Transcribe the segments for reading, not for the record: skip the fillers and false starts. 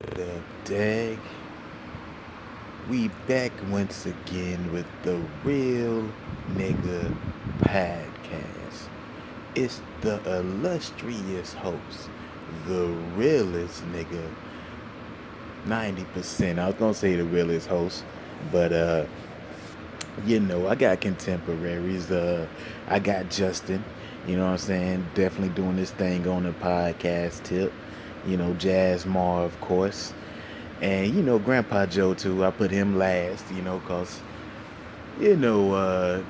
The dag, we back once again with the Real Nigga Podcast. It's the illustrious host, the realest nigga, 90%. I was gonna say the realest host, but I got contemporaries. I got Justin, you know what I'm saying? Definitely doing this thing on the podcast tip. Jazz Mar, of course. And Grandpa Joe too. I put him last, cause you know, uh,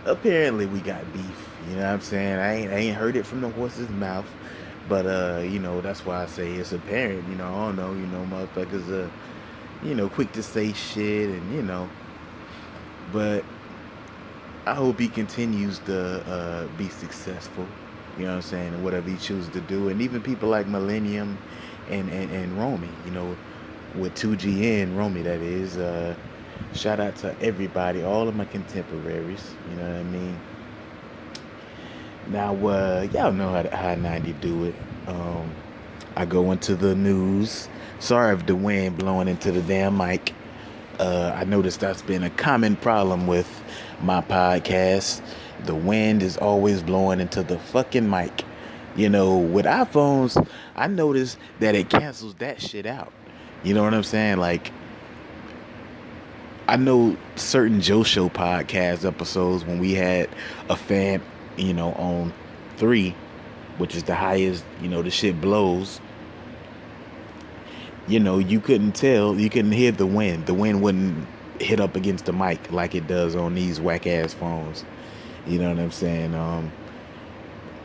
apparently we got beef. You know what I'm saying? I ain't heard it from the horse's mouth, but that's why I say it's apparent. I don't know. Motherfuckers quick to say shit, and but I hope he continues to be successful. You know what I'm saying? And whatever he chooses to do, and even people like Millennium and Romy. With 2GN Romy, that is. Shout out to everybody, all of my contemporaries. You know what I mean? Now, y'all know how 90 do it. I go into the news. Sorry if the wind blowing into the damn mic. I noticed that's been a common problem with my podcast. The wind is always blowing into the fucking mic. With iPhones, I noticed that it cancels that shit out. You know what I'm saying? Like, I know certain Joe Show podcast episodes when we had a fan, on 3, which is the highest, the shit blows. You couldn't tell, you couldn't hear the wind. The wind wouldn't hit up against the mic like it does on these whack ass phones. You know what I'm saying? I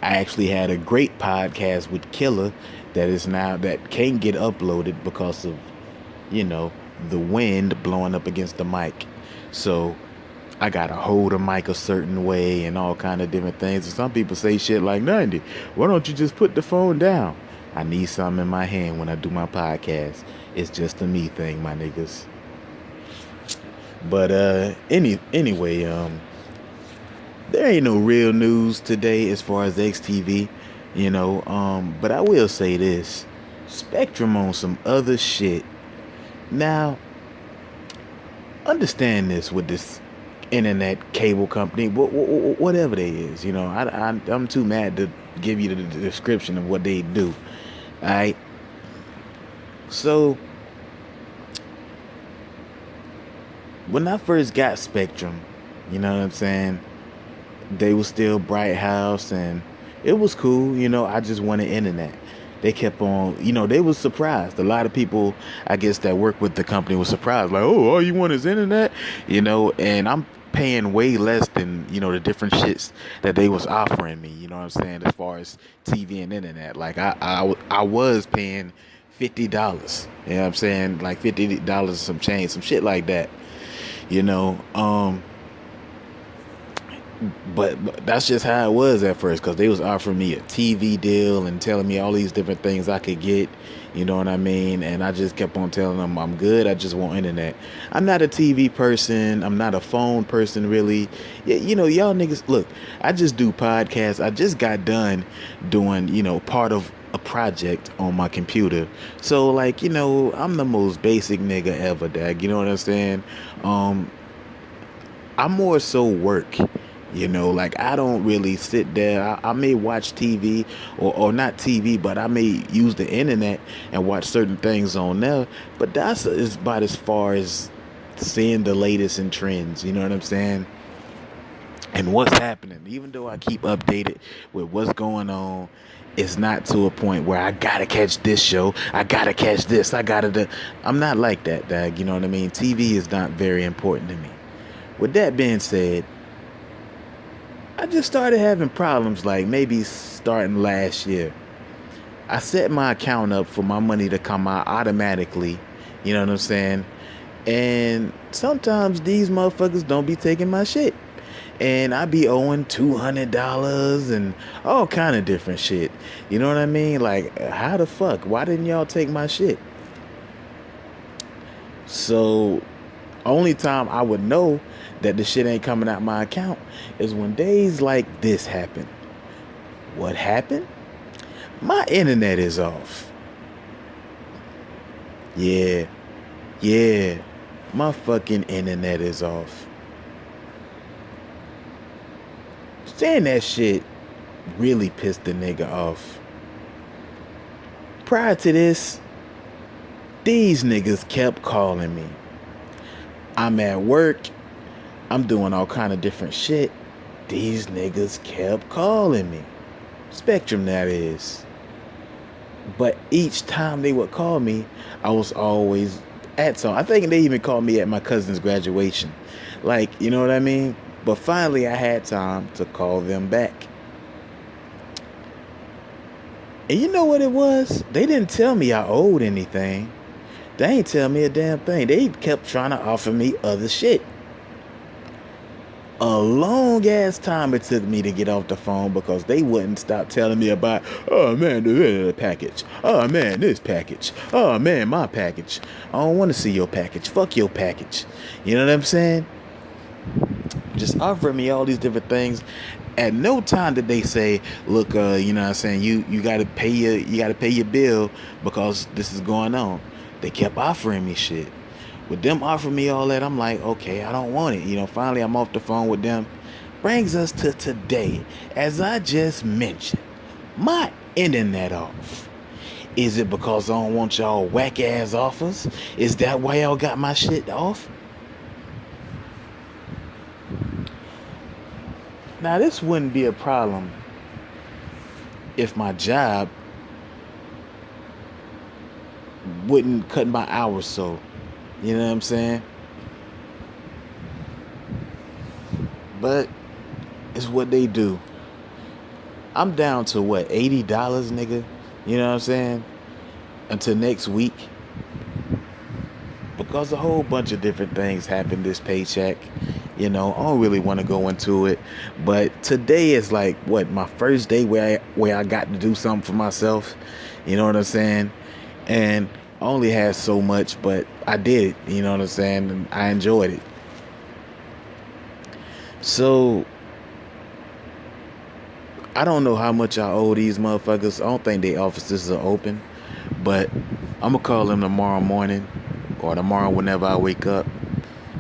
actually had a great podcast with Killer that can't get uploaded because of, you know, the wind blowing up against the mic. So I gotta hold the mic a certain way and all kind of different things. And some people say shit like, 90, why don't you just put the phone down? I need something in my hand when I do my podcast. It's just a me thing, my niggas. But anyway, there ain't no real news today as far as XTV, but I will say this. Spectrum on some other shit. Now, understand this with this internet cable company, whatever they is, I'm too mad to give you the description of what they do. All right. So when I first got Spectrum, you know what I'm saying? They was still Bright House and it was cool. I just wanted internet. They kept on, they was surprised. A lot of people, I guess, that work with the company was surprised. Like, oh, all you want is internet? And I'm paying way less than, the different shits that they was offering me, you know what I'm saying, as far as TV and internet. Like, I was paying $50, you know what I'm saying? Like $50 some change, some shit like that, you know. But that's just how it was at first, because they was offering me a TV deal and telling me all these different things I could get, you know what I mean? And I just kept on telling them I'm good, I just want internet. I'm not a TV person, I'm not a phone person really. Yeah, y'all niggas, look, I just do podcasts. I just got done doing, part of a project on my computer. So like, I'm the most basic nigga ever, dag. You know what I'm saying? I more so work. Like I don't really sit there. I may watch TV or not TV, but I may use the internet and watch certain things on there. But that's is about as far as seeing the latest in trends. You know what I'm saying? And what's happening. Even though I keep updated with what's going on, it's not to a point where I gotta catch this show. I gotta catch this. I gotta do. I'm not like that, dag. You know what I mean? TV is not very important to me. With that being said, I just started having problems like maybe starting last year. I set my account up for my money to come out automatically. You know what I'm saying? And sometimes these motherfuckers don't be taking my shit. And I be owing $200 and all kind of different shit. You know what I mean? Like, how the fuck? Why didn't y'all take my shit? So only time I would know that the shit ain't coming out my account is when days like this happen. What happened? My internet is off. Yeah, yeah. My fucking internet is off. Saying that shit really pissed the nigga off. Prior to this, these niggas kept calling me. I'm at work. I'm doing all kind of different shit. These niggas kept calling me. Spectrum, that is. But each time they would call me, I was always at some. I think they even called me at my cousin's graduation. Like, you know what I mean? But finally, I had time to call them back. And you know what it was? They didn't tell me I owed anything. They ain't tell me a damn thing. They kept trying to offer me other shit. A long ass time it took me to get off the phone because they wouldn't stop telling me about, oh man, the package. Oh man, this package. Oh man, my package. I don't want to see your package. Fuck your package. You know what I'm saying? Just offering me all these different things. At no time did they say, look, you know what I'm saying, you gotta pay your bill because this is going on. They kept offering me shit. With them offering me all that, I'm like, okay, I don't want it. You know, finally I'm off the phone with them. Brings us to today. As I just mentioned, my internet off. Is it because I don't want y'all whack ass offers? Is that why y'all got my shit off? Now this wouldn't be a problem if my job wouldn't cut my hours so. You know what I'm saying? But it's what they do. I'm down to what, $80, nigga? You know what I'm saying? Until next week. Because a whole bunch of different things happened this paycheck. You know, I don't really want to go into it. But today is like, what, my first day where I got to do something for myself. You know what I'm saying? And I only had so much, but I did it. You know what I'm saying? And I enjoyed it. So I don't know how much I owe these motherfuckers. I don't think their offices are open. But I'm going to call them tomorrow morning or tomorrow whenever I wake up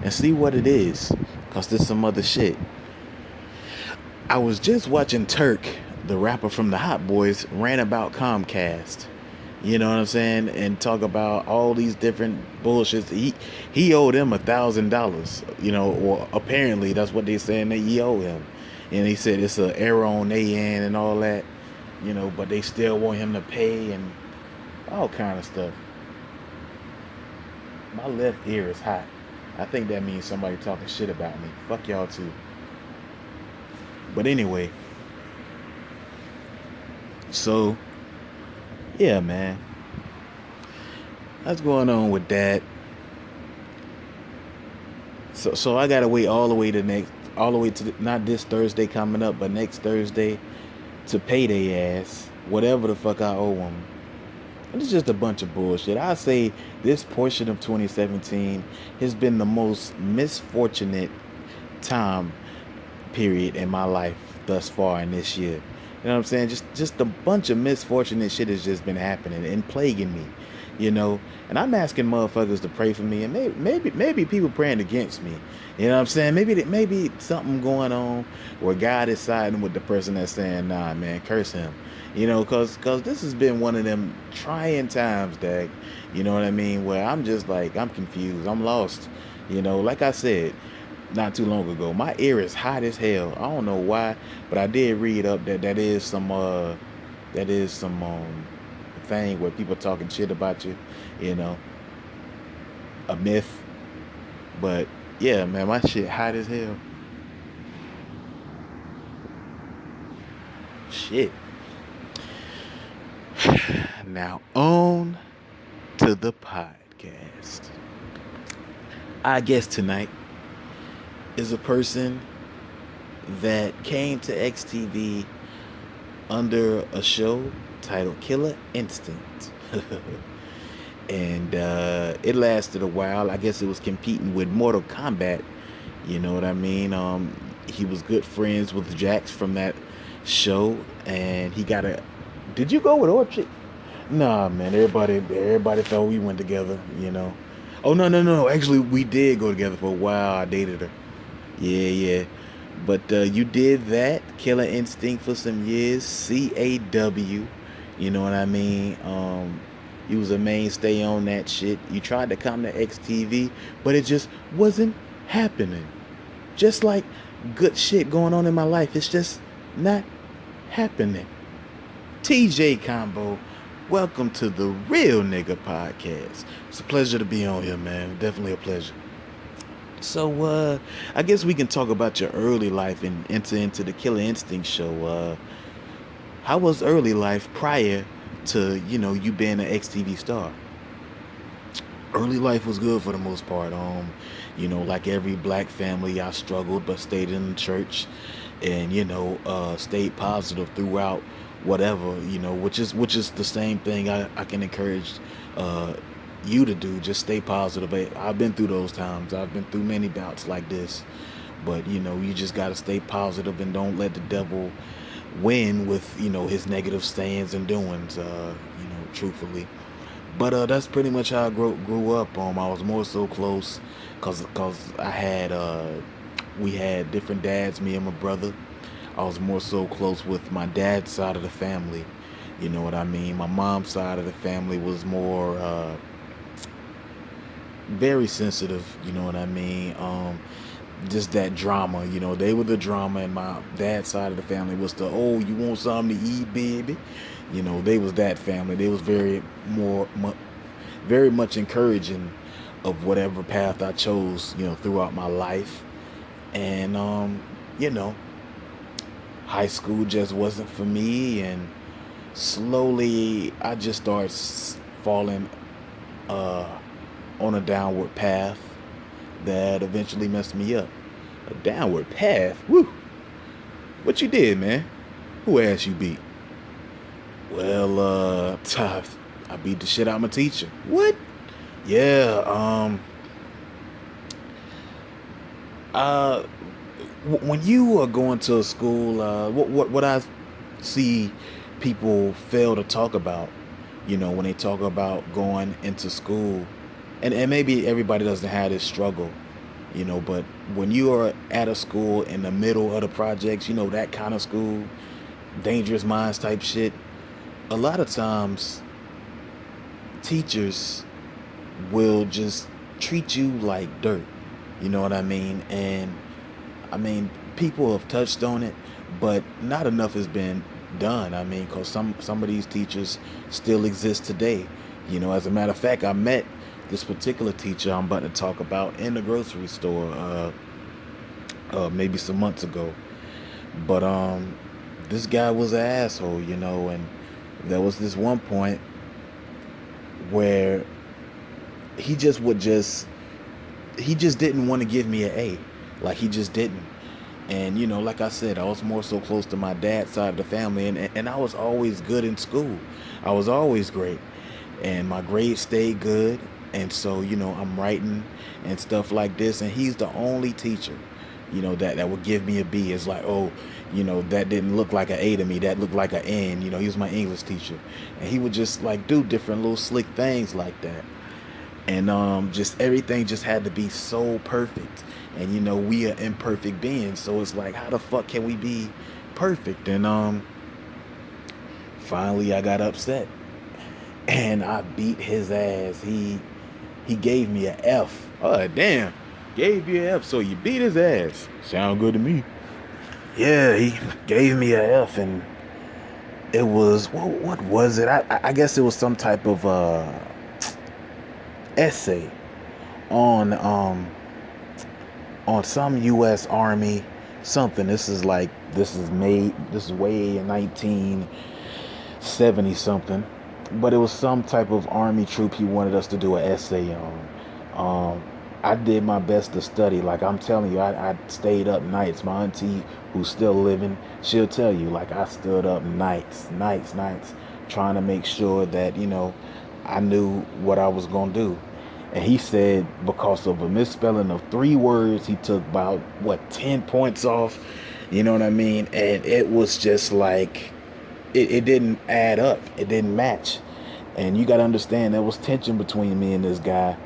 and see what it is. Because there's some other shit. I was just watching Turk, the rapper from the Hot Boys, rant about Comcast. You know what I'm saying? And talk about all these different bullshits. He owed them $1,000. You know, or apparently that's what they're saying that he owe him. And he said it's an error on their end and all that. You know, but they still want him to pay and all kind of stuff. My left ear is hot. I think that means somebody talking shit about me. Fuck y'all too. But anyway. So, yeah, man. What's going on with that? So I gotta wait all the way to not this Thursday coming up, but next Thursday to pay their ass whatever the fuck I owe them. It's just a bunch of bullshit. I say this portion of 2017 has been the most misfortunate time period in my life thus far in this year. You know what I'm saying? Just a bunch of misfortunate shit has just been happening and plaguing me. You know, and I'm asking motherfuckers to pray for me, and maybe people praying against me. You know what I'm saying? Maybe something going on where God is siding with the person that's saying, nah, man, curse him. You know, cause this has been one of them trying times, Dag. You know what I mean? Where I'm just like, I'm confused, I'm lost. You know, like I said not too long ago, my ear is hot as hell. I don't know why, but I did read up that is some thing where people talking shit about you, you know, a myth. But yeah, man, my shit hot as hell. Shit. Now on to the podcast. I guess tonight is a person that came to XTV under a show titled Killer Instinct. And it lasted a while. I guess it was competing with Mortal Kombat. You know what I mean? He was good friends with Jax from that show, and he got a. Did you go with Orchard? Nah, man. Everybody thought we went together. You know. Oh no. Actually, we did go together for a while. I dated her. Yeah, yeah. But you did that Killer Instinct for some years. CAW. You know what I mean? You was a mainstay on that shit. You tried to come to XTV, but it just wasn't happening. Just like good shit going on in my life, it's just not happening. TJ Combo, welcome to the Real Nigga Podcast. It's a pleasure to be on here, man. Definitely a pleasure. So, I guess we can talk about your early life and enter into the Killer Instinct show. How was early life prior to, you being an XTV star? Early life was good for the most part. Like every black family, I struggled but stayed in the church, and stayed positive throughout whatever, which is the same thing I can encourage uh you to do. Just stay positive. I've been through those times. I've been through many bouts like this, but you just got to stay positive and don't let the devil win with his negative sayings and doings. Truthfully. But that's pretty much how I grew up. I was more so close, cause I had we had different dads, me and my brother. I was more so close with my dad's side of the family. You know what I mean? My mom's side of the family was more very sensitive. You know what I mean? Just that drama. They were the drama, and my dad's side of the family was the, oh, you want something to eat, baby? They was that family. They was very much encouraging of whatever path I chose, throughout my life. And you know, high school just wasn't for me, and slowly I just started falling uh, on a downward path that eventually messed me up. A downward path? Woo! What you did, man? Who ass you beat? Well, I beat the shit out of my teacher. What? Yeah, uh, when you are going to a school, what I see people fail to talk about, when they talk about going into school, and maybe everybody doesn't have this struggle, but when you are at a school in the middle of the projects, that kind of school, dangerous minds type shit, a lot of times teachers will just treat you like dirt. You know what I mean? And I mean, people have touched on it, but not enough has been done. I mean, because some of these teachers still exist today. As a matter of fact, I met this particular teacher I'm about to talk about in the grocery store maybe some months ago. But this guy was an asshole, and there was this one point where he just would just he just didn't want to give me an A. Like, he just didn't. And like I said, I was more so close to my dad's side of the family, and I was always good in school. I was always great, and my grades stayed good. And so I'm writing and stuff like this, and he's the only teacher that would give me a B. It's like, oh, that didn't look like an A to me, that looked like an N. He was my English teacher, and he would just like do different little slick things like that. And just everything just had to be so perfect. And we are imperfect beings, so it's like, how the fuck can we be perfect? And finally I got upset and I beat his ass. He gave me an F. Oh damn, gave you an F, so you beat his ass. Sound good to me. Yeah, he gave me an F, and it was, what was it? I guess it was some type of essay on some U.S. Army something. This is way in 1970 something, but it was some type of Army troop he wanted us to do an essay on. I did my best to study. Like, I'm telling you, I stayed up nights. My auntie, who's still living, she'll tell you, like, I stood up nights, trying to make sure that I knew what I was gonna do. And he said, because of a misspelling of 3 words, he took about 10 points off. You know what I mean? And it was just like, it didn't add up. It didn't match. And you got to understand there was tension between me and this guy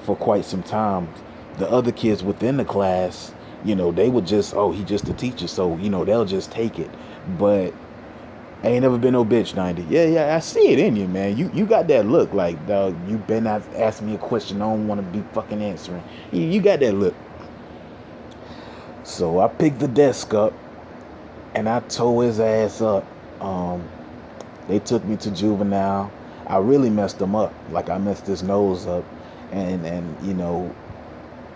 for quite some time. The other kids within the class, they would just, oh, he just a teacher, so they'll just take it. But I ain't never been no bitch, 90. Yeah, yeah, I see it in you, man. You got that look like, dog, you better not ask me a question I don't want to be fucking answering. You got that look. So I picked the desk up and I tore his ass up. They took me to juvenile. I really messed him up. Like I messed his nose up. And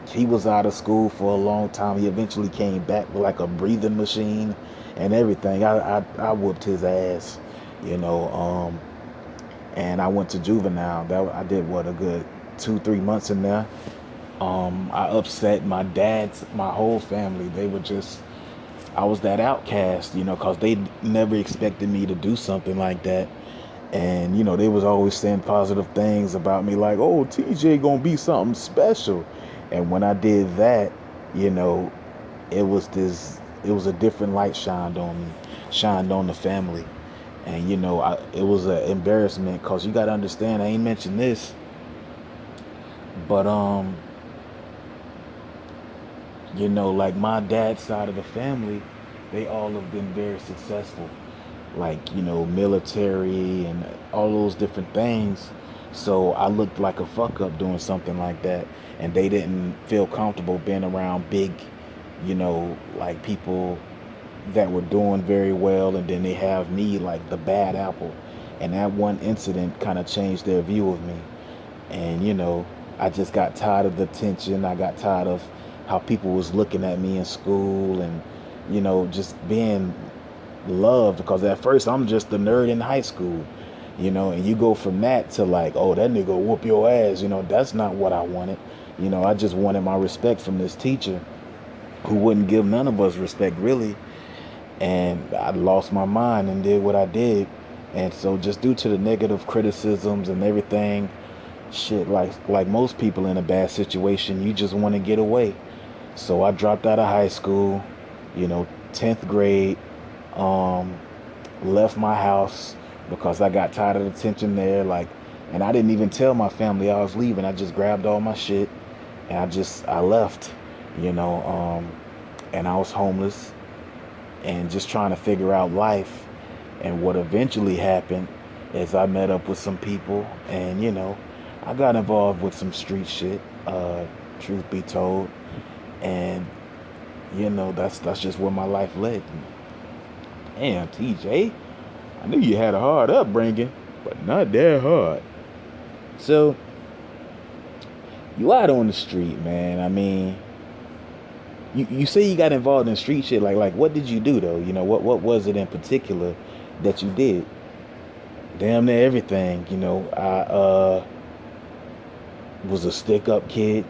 he was out of school for a long time. He eventually came back with like a breathing machine and everything. I whooped his ass, and I went to juvenile. That I did what, a good 2-3 months in there. I upset my whole family. They were just, I was that outcast, because they never expected me to do something like that. And, they was always saying positive things about me, like, oh, TJ gonna be something special. And when I did that, it was a different light shined on me, shined on the family. And, it was an embarrassment, because you got to understand, I ain't mentioned this, but, like my dad's side of the family, they all have been very successful, like, military and all those different things. So I looked like a fuck up doing something like that. And they didn't feel comfortable being around big, like people that were doing very well. And then they have me like the bad apple. And that one incident kind of changed their view of me. And, I just got tired of the tension. I got tired of how people was looking at me in school and, just being loved. Because at first I'm just the nerd in high school, and you go from that to like, oh, that nigga whoop your ass. That's not what I wanted. I just wanted my respect from this teacher who wouldn't give none of us respect, really. And I lost my mind and did what I did. And so just due to the negative criticisms and everything, shit, like most people in a bad situation, you just want to get away. So I dropped out of high school, 10th grade, left my house because I got tired of the tension there. And I didn't even tell my family I was leaving. I just grabbed all my shit and I left, and I was homeless and just trying to figure out life. And what eventually happened is I met up with some people and, I got involved with some street shit, truth be told. And, that's just where my life led me. Damn, TJ, I knew you had a hard upbringing, but not that hard. So, you out on the street, man. I mean, you say you got involved in street shit. Like what did you do, though? What was it in particular that you did? Damn near everything. I was a stick-up kid.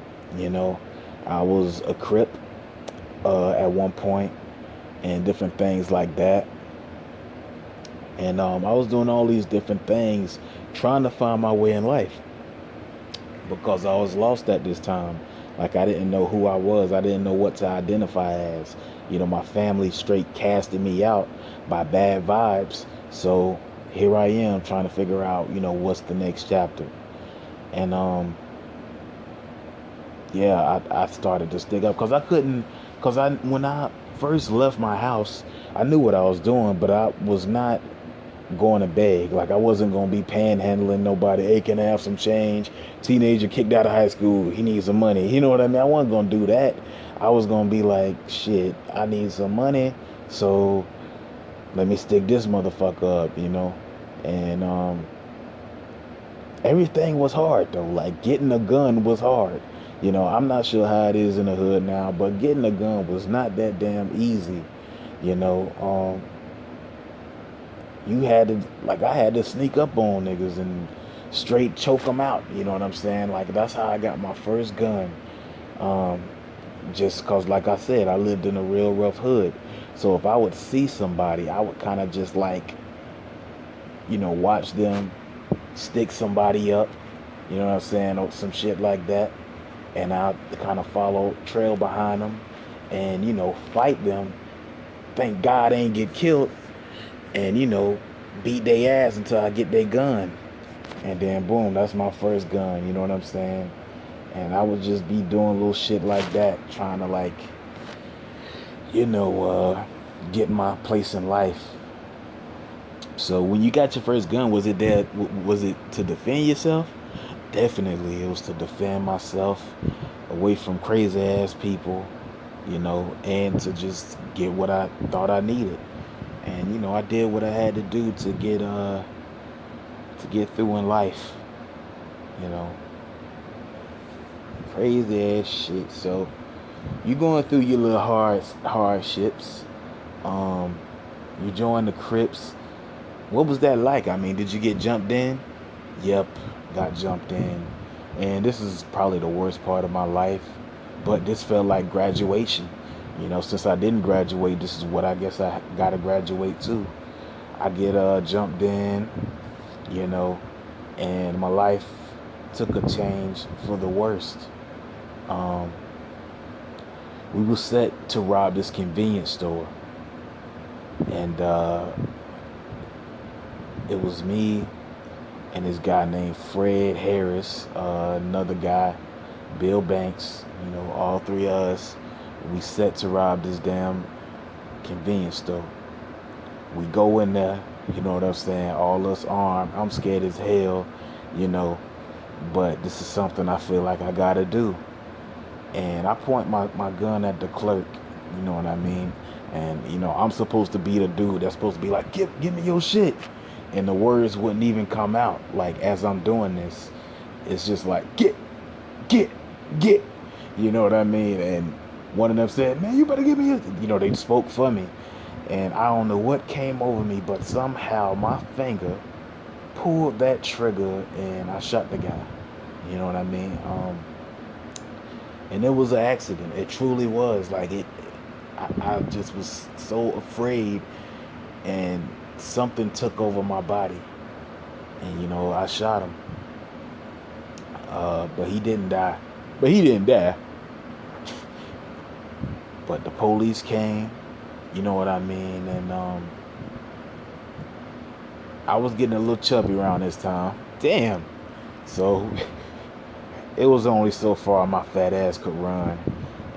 I was a Crip at one point and different things like that. And I was doing all these different things, trying to find my way in life because I was lost at this time. Like I didn't know who I was. I didn't know what to identify as. My family straight casted me out by bad vibes. So here I am trying to figure out, what's the next chapter. And I started to stick up because I couldn't, when I first left my house, I knew what I was doing, but I was not going to beg. Like I wasn't going to be panhandling nobody. Hey, can I have some change? Teenager kicked out of high school. He needs some money. You know what I mean? I wasn't going to do that. I was going to be like, shit, I need some money. So let me stick this motherfucker up, And everything was hard though. Like getting a gun was hard. I'm not sure how it is in the hood now, but getting a gun was not that damn easy. You had to, I had to sneak up on niggas and straight choke them out. You know what I'm saying? Like, that's how I got my first gun. Just because, like I said, I lived in a real rough hood. So if I would see somebody, I would kind of just watch them stick somebody up. You know what I'm saying? Or some shit like that. And I'd kind of trail behind them and, fight them. Thank God I ain't get killed. And, beat their ass until I get their gun. And then boom, that's my first gun, you know what I'm saying? And I would just be doing little shit like that, trying to like, you know, get my place in life. So when you got your first gun, was it there? Was it to defend yourself? Definitely, it was to defend myself away from crazy ass people, you know, and to just get what I thought I needed. And you know, I did what I had to do to get through in life, you know. Crazy ass shit. So you going through your little hardships. Um, you joined the Crips. What was that like? I mean, did you get jumped in? Yep, got jumped in. And this is probably the worst part of my life. But this felt like graduation. You know, since I didn't graduate, this is what I guess I gotta graduate to. I get jumped in, you know, and my life took a change for the worst. Um, we were set to rob this convenience store, and it was me and this guy named Fred Harris, another guy, Bill Banks. You know, all three of us. We set to rob this damn convenience store. We go in there, you know what I'm saying? All us armed. I'm scared as hell, you know, but this is something I feel like I gotta do. And I point my gun at the clerk, you know what I mean? And, you know, I'm supposed to be the dude that's supposed to be like, give me your shit. And the words wouldn't even come out. Like, as I'm doing this, it's just like, get. You know what I mean? And one of them said, man, you better give me your, you know, they spoke for me. And I don't know what came over me, but somehow my finger pulled that trigger and I shot the guy. You know what I mean? And it was an accident. It truly was. Like I just was so afraid, and something took over my body. And you know, I shot him. But he didn't die. But the police came. You know what I mean? And I was getting a little chubby around this time. Damn. So it was only so far my fat ass could run.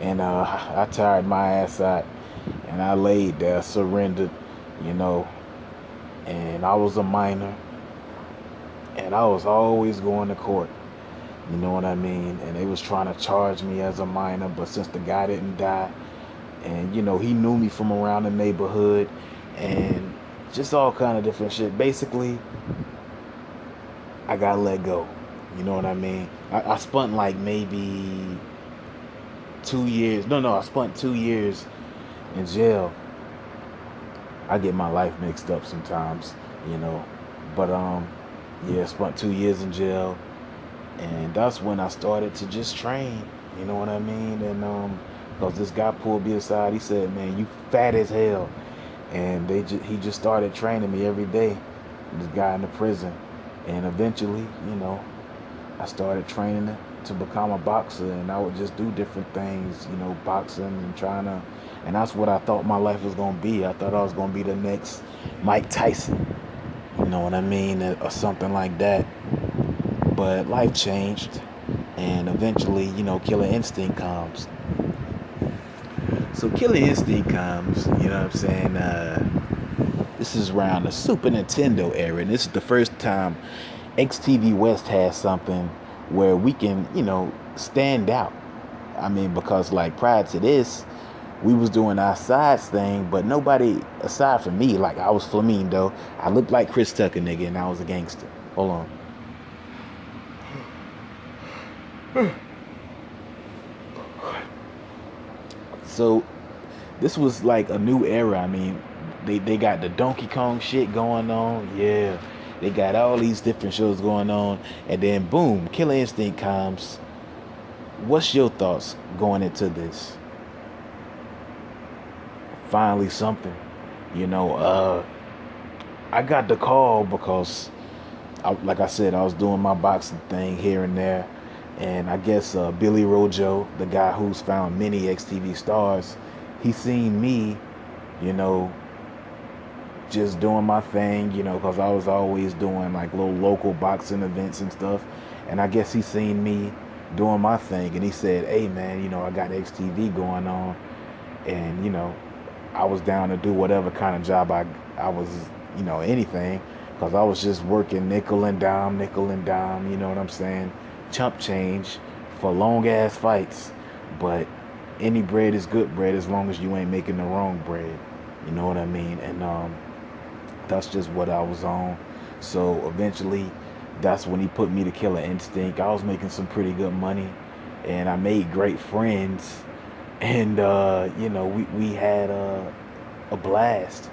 And I tired my ass out. And I laid there, surrendered, you know. And I was a minor. And I was always going to court. You know what I mean? And they was trying to charge me as a minor. But since the guy didn't die, and, you know, he knew me from around the neighborhood. And just all kind of different shit. Basically, I got let go. You know what I mean? I spent like maybe 2 years. No, I spent 2 years in jail. I get my life mixed up sometimes, you know. But yeah, spent 2 years in jail, and that's when I started to just train. You know what I mean? And because this guy pulled me aside, he said, "Man, you fat as hell," and he just started training me every day. This guy in the prison, and eventually, you know, I started training to become a boxer, and I would just do different things, you know, boxing and trying to, and that's what I thought my life was gonna be. I thought I was gonna be the next Mike Tyson, you know what I mean, or something like that. But life changed, and eventually, you know, Killer Instinct comes. So Killer Instinct comes, you know what I'm saying? This is around the Super Nintendo era, and this is the first time XTV West has something where we can, you know, stand out. I mean, because like prior to this, we was doing our sides thing, but nobody aside from me, like I was Flamingo, I looked like Chris Tucker, nigga, and I was a gangster. Hold on. So this was like a new era. I mean, they got the Donkey Kong shit going on. Yeah. They got all these different shows going on. And then boom, Killer Instinct comes. What's your thoughts going into this? Finally something. You know, I got the call because like I said, I was doing my boxing thing here and there. And I guess Billy Rojo, the guy who's found many XTV stars, he seen me, you know, just doing my thing, because I was always doing like little local boxing events and stuff. And I guess he seen me doing my thing, and he said, "Hey man, I got XTV going on, and I was down to do whatever kind of job I was, anything, because I was just working nickel and dime, you know what I'm saying, chump change for long ass fights, but any bread is good bread as long as you ain't making the wrong bread, you know what I mean, and that's just what I was on. So eventually, that's when he put me to Killer Instinct. I was making some pretty good money, and I made great friends, and we had a blast,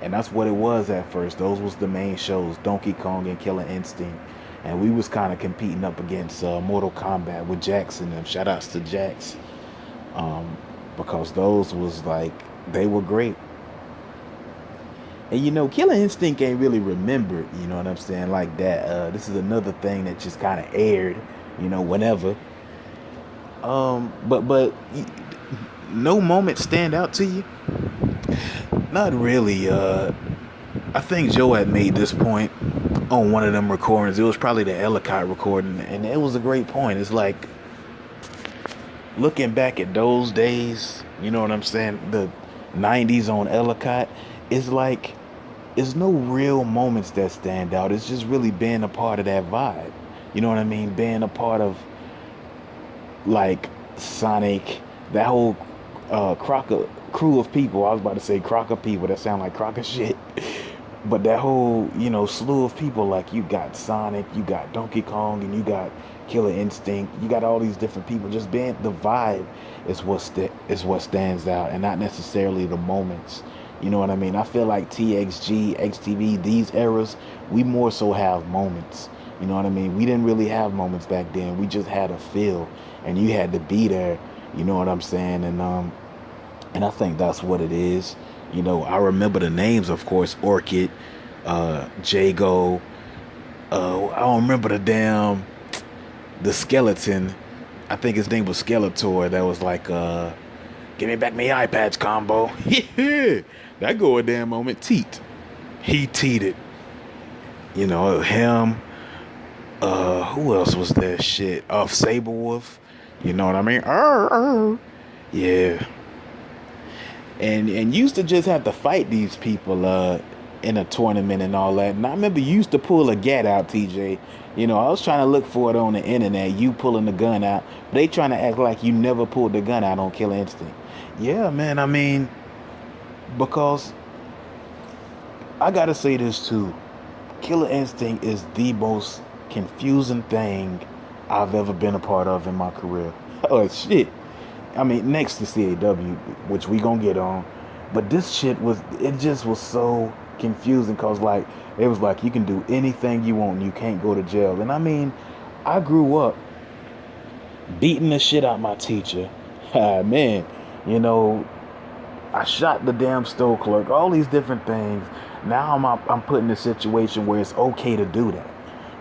and that's what it was at first. Those was the main shows, Donkey Kong and Killer Instinct, and we was kind of competing up against Mortal Kombat with Jax and them. Shout outs to Jax, because those was like, they were great. And Killer Instinct ain't really remembered, you know what I'm saying, like that. This is another thing that just kind of aired, whenever. But no moment stand out to you? Not really. I think Joe had made this point on one of them recordings. It was probably the Ellicott recording, and it was a great point. It's like, looking back at those days, you know what I'm saying, the 90s on Ellicott, it's like, it's no real moments that stand out. It's just really being a part of that vibe. You know what I mean? Being a part of, like, Sonic, that whole Crocker crew of people. I was about to say Crocker people. That sound like Crocker shit. But that whole, slew of people, like, you got Sonic, you got Donkey Kong, and you got Killer Instinct. You got all these different people. Just being, the vibe is what stands out, and not necessarily the moments. You know what I mean? I feel like TXG, XTV, these eras, we more so have moments. You know what I mean? We didn't really have moments back then. We just had a feel, and you had to be there. You know what I'm saying? And I think that's what it is. I remember the names, of course, Orchid, Jago. I don't remember the skeleton. I think his name was Skeletor. That was like, give me back my eye patch combo. Yeah, that go a damn moment. Teat. He teeted. Him. Who else was there? Shit. Saberwolf. You know what I mean? Yeah. And used to just have to fight these people in a tournament and all that. And I remember you used to pull a gat out, TJ. I was trying to look for it on the internet. You pulling the gun out. They trying to act like you never pulled the gun out on Killer Instinct. Yeah, man. I mean, because I gotta say this too. Killer Instinct is the most confusing thing I've ever been a part of in my career. Oh shit. I mean, next to CAW, which we gonna get on. But this shit just was so confusing, cause like, it was like, you can do anything you want and you can't go to jail. And I mean, I grew up beating the shit out my teacher. Man, I shot the damn store clerk, all these different things. Now I'm put in a situation where it's okay to do that.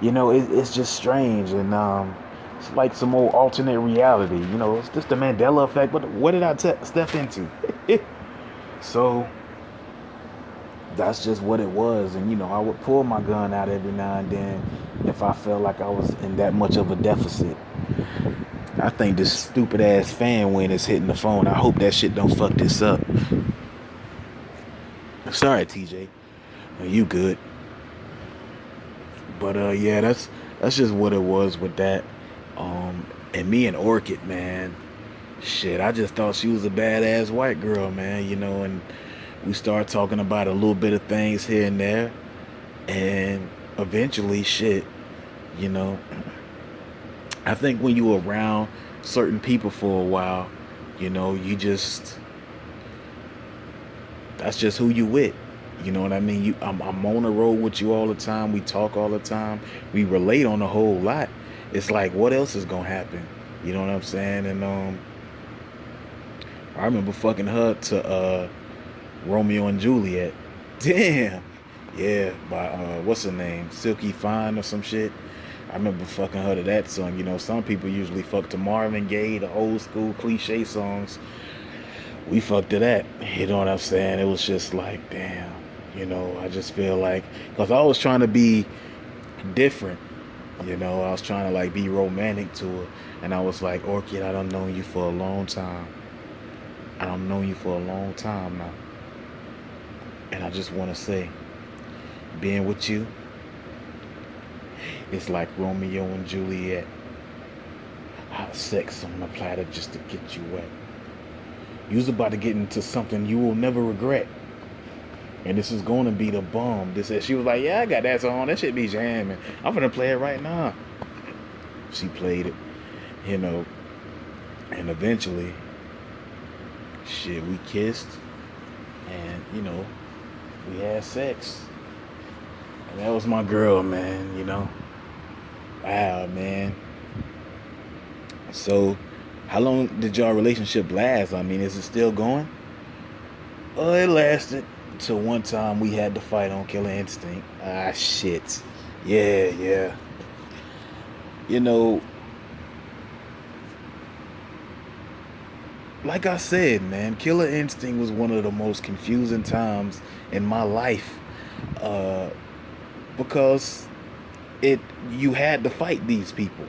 It's just strange, and it's like some old alternate reality. It's just the Mandela effect. But what did I step into? So that's just what it was. And I would pull my gun out every now and then if I felt like I was in that much of a deficit. I think this stupid ass fan wind is hitting the phone. I hope that shit don't fuck this up. Sorry, TJ. You good? But yeah, that's just what it was with that. And me and Orchid, man, shit, I just thought she was a badass white girl, man, and we started talking about a little bit of things here and there, and eventually, shit, I think when you around certain people for a while, you just, that's just who you with. You know what I mean? I'm on the road with you all the time. We talk all the time. We relate on a whole lot. It's like, what else is gonna happen? You know what I'm saying? And I remember fucking her to Romeo and Juliet. Damn. Yeah, by what's her name? Silky Fine or some shit. I remember fucking her to that song. Some people usually fuck to Marvin Gaye, the old school cliche songs. We fucked to that. You know what I'm saying? It was just like, damn. I just feel like, because I was trying to be different. I was trying to like be romantic to her, and I was like, Orchid, I don't know you for a long time. I don't know you for a long time now, and I just want to say, being with you, it's like Romeo and Juliet, hot sex on a platter just to get you wet. You's about to get into something you will never regret. And this is going to be the bomb. She was like, yeah, I got that song. That shit be jamming. I'm gonna play it right now. She played it, you know, and eventually, shit, we kissed, and we had sex, and that was my girl, man. Wow, man. So, how long did y'all relationship last? I mean, is it still going? Oh, it lasted till one time we had to fight on Killer Instinct. Ah, shit. Yeah, yeah. You know, like I said, man, Killer Instinct was one of the most confusing times in my life, uh, because you had to fight these people.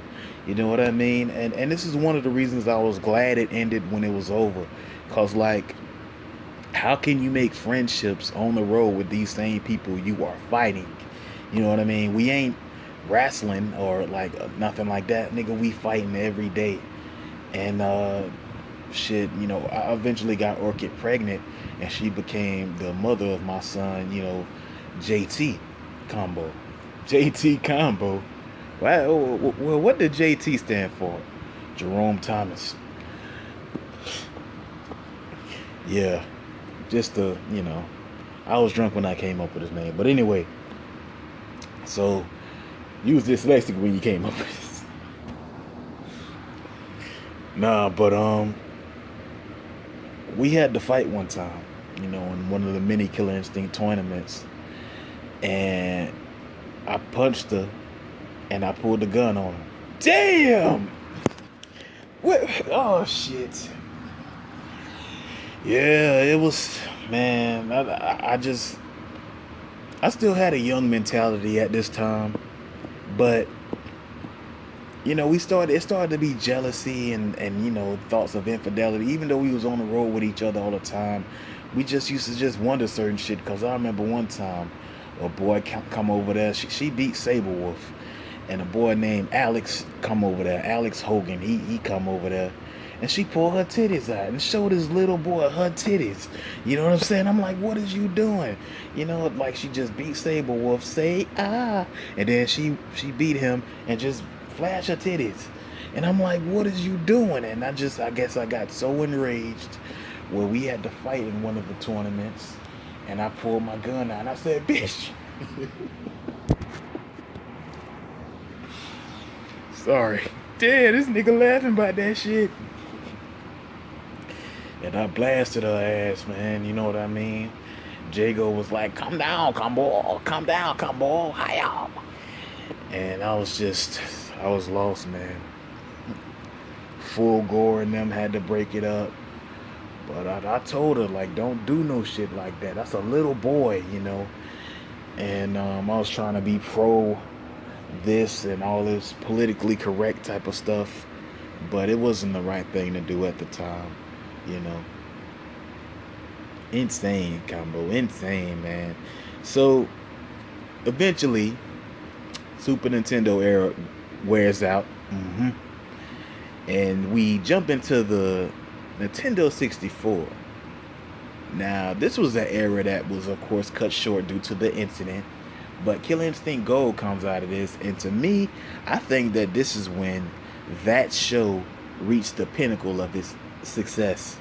You know what I mean? And this is one of the reasons I was glad it ended when it was over, cause like, how can you make friendships on the road with these same people you are fighting? You know what I mean? We ain't wrestling or like nothing like that, nigga. We fighting every day, and shit. I eventually got Orchid pregnant, and she became the mother of my son. JT combo, JT combo. Well, what did JT stand for? Jerome Thomas. Yeah, just I was drunk when I came up with his name. But anyway, so you was dyslexic when you came up with this. Nah, but we had to fight one time, in one of the mini Killer Instinct tournaments, and I punched her, and I pulled the gun on her. Damn! What? Oh shit! Yeah, it was, man. I still had a young mentality at this time, but it started to be jealousy and thoughts of infidelity. Even though we was on the road with each other all the time, we just used to just wonder certain shit. Because I remember one time, a boy come over there. She beat Saberwolf, and a boy named Alex come over there. Alex Hogan, he come over there. And she pulled her titties out and showed this little boy her titties. You know what I'm saying? I'm like, what is you doing? Like she just beat Saberwolf, say ah. And then she beat him and just flash her titties. And I'm like, what is you doing? And I guess I got so enraged where we had to fight in one of the tournaments. And I pulled my gun out and I said, bitch. Sorry. Damn, this nigga laughing about that shit. And I blasted her ass, man. You know what I mean? Jago was like, "Come down, combo. Come down, combo. Hi, and I was lost, man. Full Gore and them had to break it up. But I told her, like, don't do no shit like that. That's a little boy, And I was trying to be pro this and all this politically correct type of stuff. But it wasn't the right thing to do at the time. Insane combo, insane, man. So eventually Super Nintendo era wears out, and we jump into the Nintendo 64. Now this was an era that was of course cut short due to the incident, but Killer Instinct Gold comes out of this, and to me, I think that this is when that show reached the pinnacle of its success.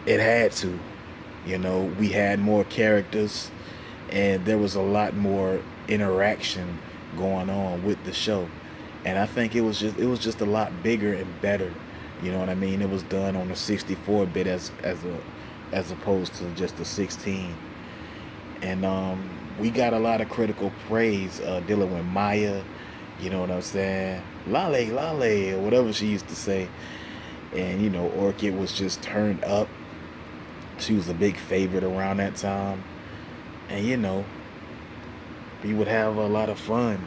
It had to. We had more characters, and there was a lot more interaction going on with the show. And I think it was just a lot bigger and better. You know what I mean? It was done on a 64-bit as opposed to just a 16. And we got a lot of critical praise dealing with Maya. You know what I'm saying? Lale, or whatever she used to say. And Orchid was just turned up. She was a big favorite around that time. And we would have a lot of fun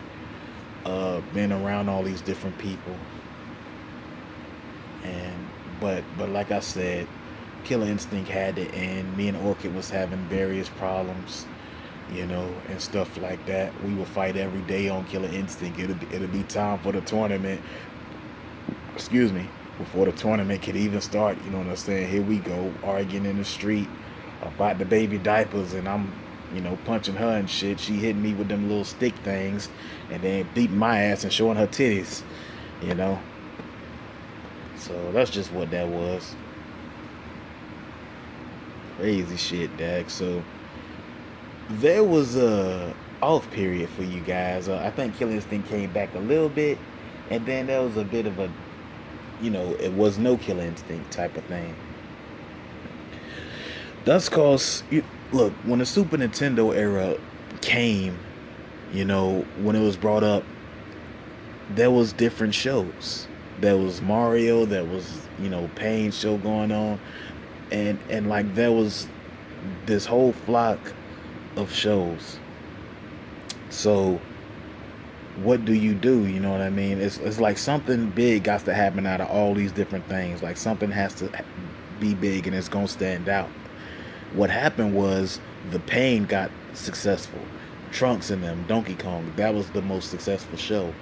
being around all these different people. And but like I said, Killer Instinct had to end. Me and Orchid was having various problems, and stuff like that. We would fight every day on Killer Instinct. It'll be time for the tournament. Excuse me. Before the tournament could even start, you know what I'm saying? Here we go, arguing in the street about the baby diapers, and I'm, punching her and shit. She hitting me with them little stick things, and then beating my ass and showing her titties, you know. So that's just what that was. Crazy shit, Dag. So there was a off period for you guys. I think Killer Instinct came back a little bit, and then there was a bit of a, it was no Killer Instinct type of thing. That's cause look, when the Super Nintendo era came, when it was brought up, there was different shows. There was Mario, there was Pain's show going on, and like there was this whole flock of shows. So what do? You know what I mean? It's like something big got to happen out of all these different things. Like something has to be big and it's gonna stand out. What happened was the Pain got successful. Trunks and them, Donkey Kong, that was the most successful show.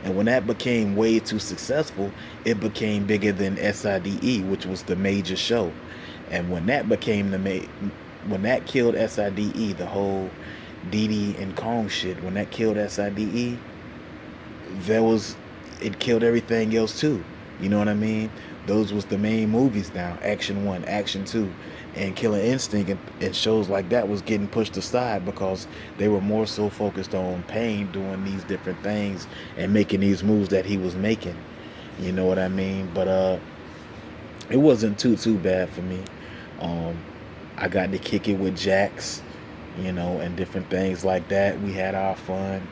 And when that became way too successful, it became bigger than SIDE, which was the major show. And when that became when that killed SIDE, the whole Diddy and Kong shit, when that killed SIDE, it killed everything else too. You know what I mean? Those was the main movies now. Action 1, Action 2, and Killer Instinct and shows like that was getting pushed aside because they were more so focused on Pain doing these different things and making these moves that he was making. You know what I mean? But it wasn't too bad for me. I got to kick it with Jax, and different things like that. We had our fun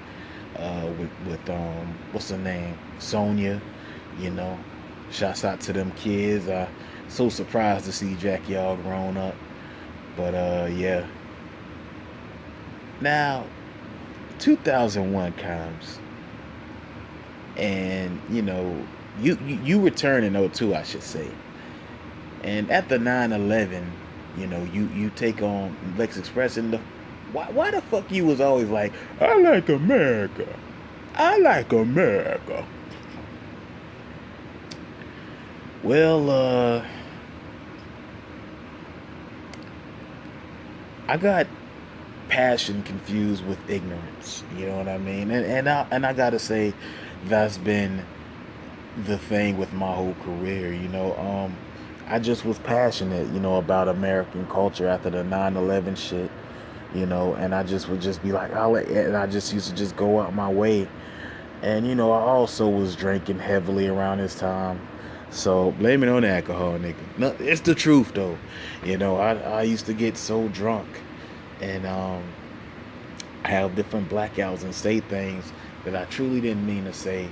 with what's her name, Sonya. You know, shouts out to them kids. So surprised to see Jackie all grown up. But yeah. Now 2001 comes, and you return in '02, I should say. And at the 9/11, you take on Lex Express, and why the fuck you was always like, I like America, I like America. Well, I got passion confused with ignorance. You know what I mean? And I gotta say, that's been the thing with my whole career. I just was passionate, about American culture after the 9/11 shit. And I just would just be like, and I just used to just go out my way. And I also was drinking heavily around this time. So blame it on the alcohol, nigga. No, it's the truth though. I used to get so drunk, and have different blackouts and say things that I truly didn't mean to say.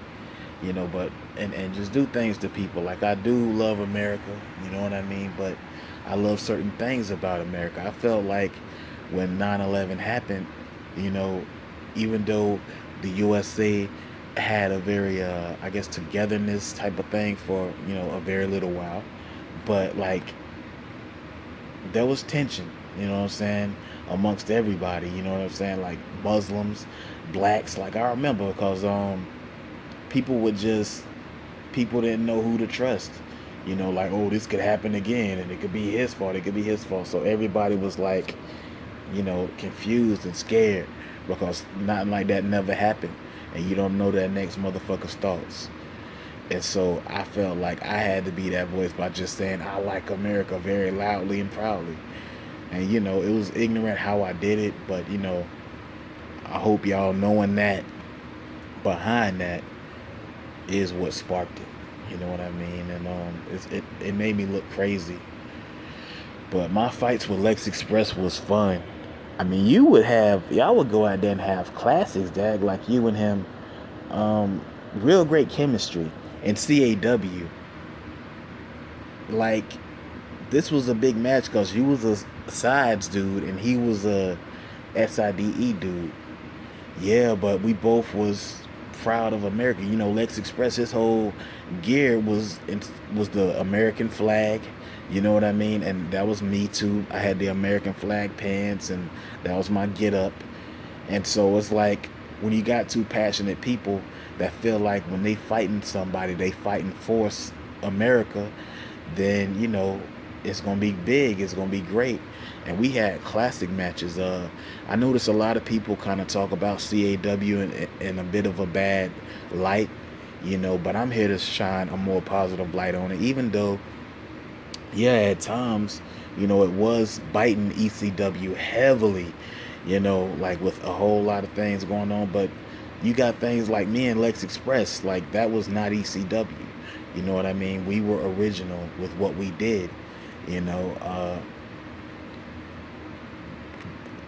But and just do things to people. Like, I do love America, you know what I mean? But I love certain things about America. I felt like when 9/11 happened, even though the USA had a very I guess togetherness type of thing for a very little while, but like there was tension, what I'm saying, amongst everybody, what I'm saying, like Muslims, blacks. Like, I remember because people would just people didn't know who to trust. Like, oh, this could happen again, and it could be his fault, it could be his fault. So everybody was like, confused and scared because nothing like that never happened, and you don't know that next motherfucker's thoughts. And so I felt like I had to be that voice by just saying I like America very loudly and proudly. And it was ignorant how I did it, but I hope y'all knowing that behind that is what sparked it. You know what I mean? And it made me look crazy. But my fights with Lex Express was fun. I mean, y'all would go out there and have classics, Dag, like you and him. Real great chemistry. And CAW. Like, this was a big match because you was a sides dude and he was a SIDE dude. Yeah, but we both was proud of America. You know, Lex Express, his whole gear was the American flag. You know what I mean? And that was me too. I had the American flag pants, and that was my get up. And so it's like when you got two passionate people that feel like when they fighting somebody, they fighting for America, then it's gonna be big. It's gonna be great. And we had classic matches. I noticed a lot of people kind of talk about CAW in a bit of a bad light, but I'm here to shine a more positive light on it. Even though, yeah, at times, it was biting ECW heavily, like with a whole lot of things going on. But you got things like me and Lex Express, like that was not ECW. You know what I mean? We were original with what we did. You know,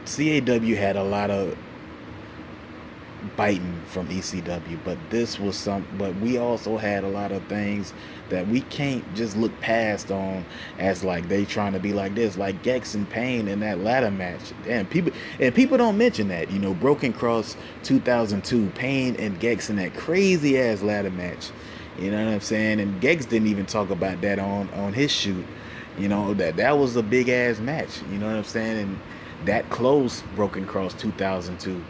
CAW had a lot of biting from ECW, but this was but we also had a lot of things that we can't just look past on as like they trying to be like this, like Gex and Payne in that ladder match. Damn, people don't mention that, Broken Cross 2002, Payne and Gex in that crazy ass ladder match. You know what I'm saying? And Gex didn't even talk about that on his shoot. That was a big ass match. You know what I'm saying? And that closed Broken Cross 2002.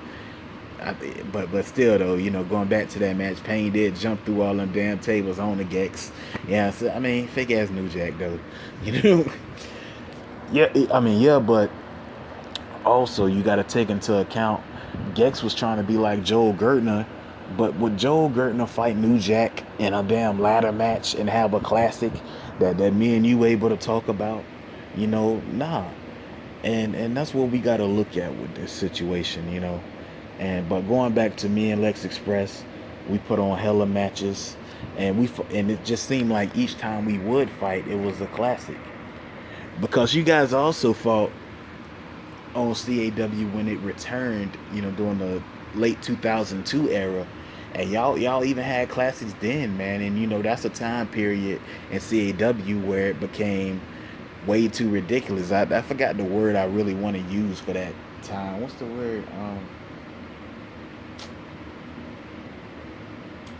But still though, going back to that match, Payne did jump through all them damn tables on the Gex. Yeah, so, I mean, fake ass New Jack though, you know. Yeah, I mean, yeah, but also you got to take into account Gex was trying to be like Joel Gertner, but would Joel Gertner fight New Jack in a damn ladder match and have a classic that me and you able to talk about? Nah. And that's what we got to look at with this situation. But going back to me and Lex Express, we put on hella matches, and it just seemed like each time we would fight, it was a classic. Because you guys also fought on CAW when it returned, during the late 2002 era, and y'all even had classics then, man. And that's a time period in CAW where it became way too ridiculous. I forgot the word I really want to use for that time. What's the word?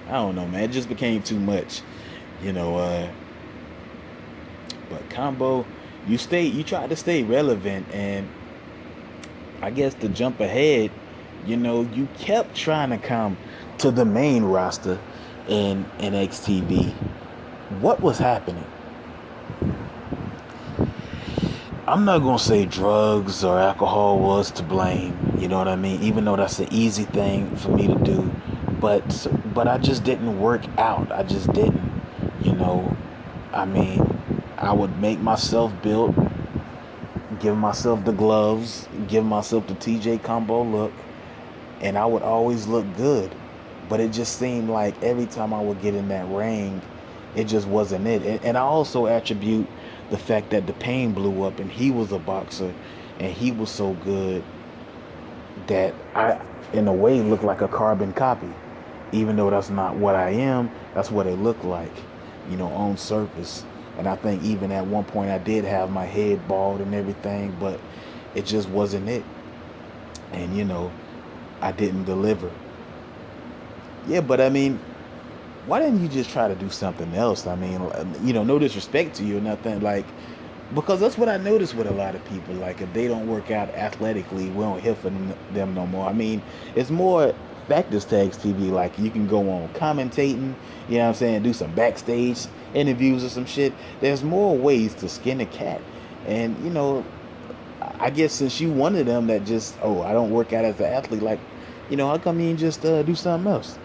I don't know, man. It just became too much, you know. But Combo, you tried to stay relevant, and I guess to jump ahead, you kept trying to come to the main roster in NXTV. What was happening? I'm not gonna say drugs or alcohol was to blame. You know what I mean? Even though that's an easy thing for me to do, but I just didn't work out. I just didn't. You know, I mean, I would make myself build, give myself the gloves, give myself the TJ Combo look, and I would always look good. But it just seemed like every time I would get in that ring, it just wasn't it. And I also attribute the fact that the Pain blew up and he was a boxer and he was so good that I, in a way, looked like a carbon copy. Even though that's not what I am, that's what it looked like, on surface. And I think even at one point I did have my head bald and everything, but it just wasn't it. And, I didn't deliver. Yeah, but I mean, why didn't you just try to do something else? I mean, no disrespect to you or nothing, like, because that's what I noticed with a lot of people. Like, if they don't work out athletically, we don't hear from them no more. I mean, it's more Factors Tags TV. Like, you can go on commentating, you know what I'm saying, do some backstage interviews or some shit. There's more ways to skin a cat. And, I guess since you one of them that just, I don't work out as an athlete, like, how come you just do something else?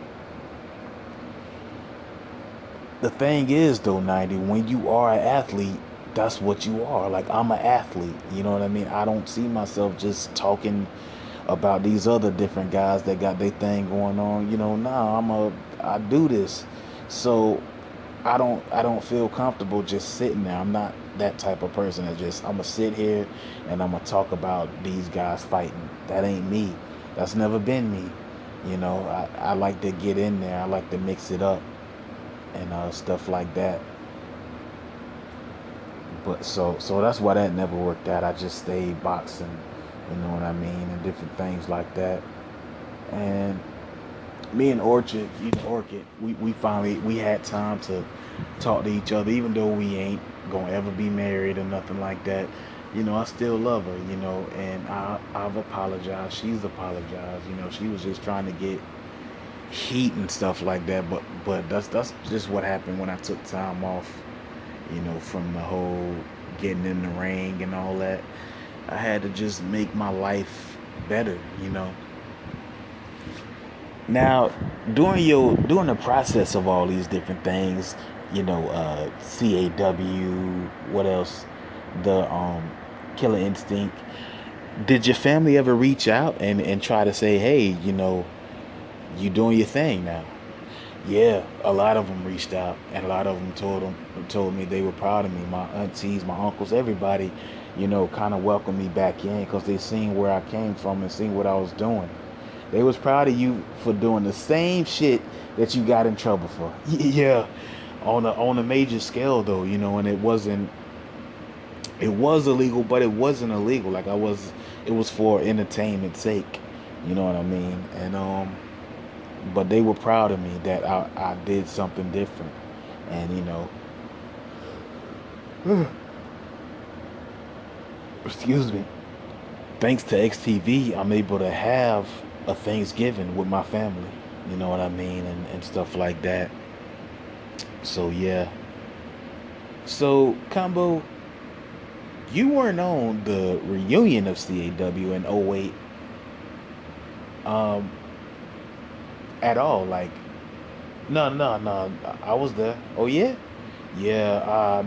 The thing is, though, 90, when you are an athlete, that's what you are. Like, I'm an athlete. You know what I mean? I don't see myself just talking about these other different guys that got their thing going on. I do this. So I don't feel comfortable just sitting there. I'm not that type of person that I'm going to sit here and I'm going to talk about these guys fighting. That ain't me. That's never been me. I like to get in there. I like to mix it up and stuff like that. But so that's why that never worked out. I just stayed boxing You know what I mean, and different things like that. And me and Orchid, we finally we had time to talk to each other, even though we ain't gonna ever be married or nothing like that. I still love her, and I've apologized. She's apologized. She was just trying to get heat and stuff like that. But that's just what happened when I took time off, from the whole getting in the ring and all that. I had to just make my life better. Now, during the process of all these different things, CAW, what else? The Killer Instinct. Did your family ever reach out and try to say, hey, you doing your thing now? Yeah, a lot of them reached out, and a lot of them told me they were proud of me. My aunties, my uncles, everybody, kind of welcomed me back in because they seen where I came from and seen what I was doing. They was proud of you for doing the same shit that you got in trouble for. Yeah, on a major scale though, and it was illegal, but it wasn't illegal. It was for entertainment sake. You know what I mean? And but they were proud of me that I did something different. And excuse me. Thanks to XTV, I'm able to have a Thanksgiving with my family. You know what I mean? And stuff like that. So yeah. So Combo, you weren't on the reunion of CAW in '08 um, at all. Like, no, no, no. I was there. Oh yeah? Yeah, I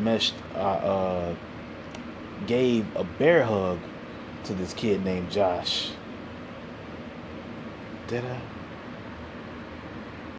gave a bear hug to this kid named Josh. Did I?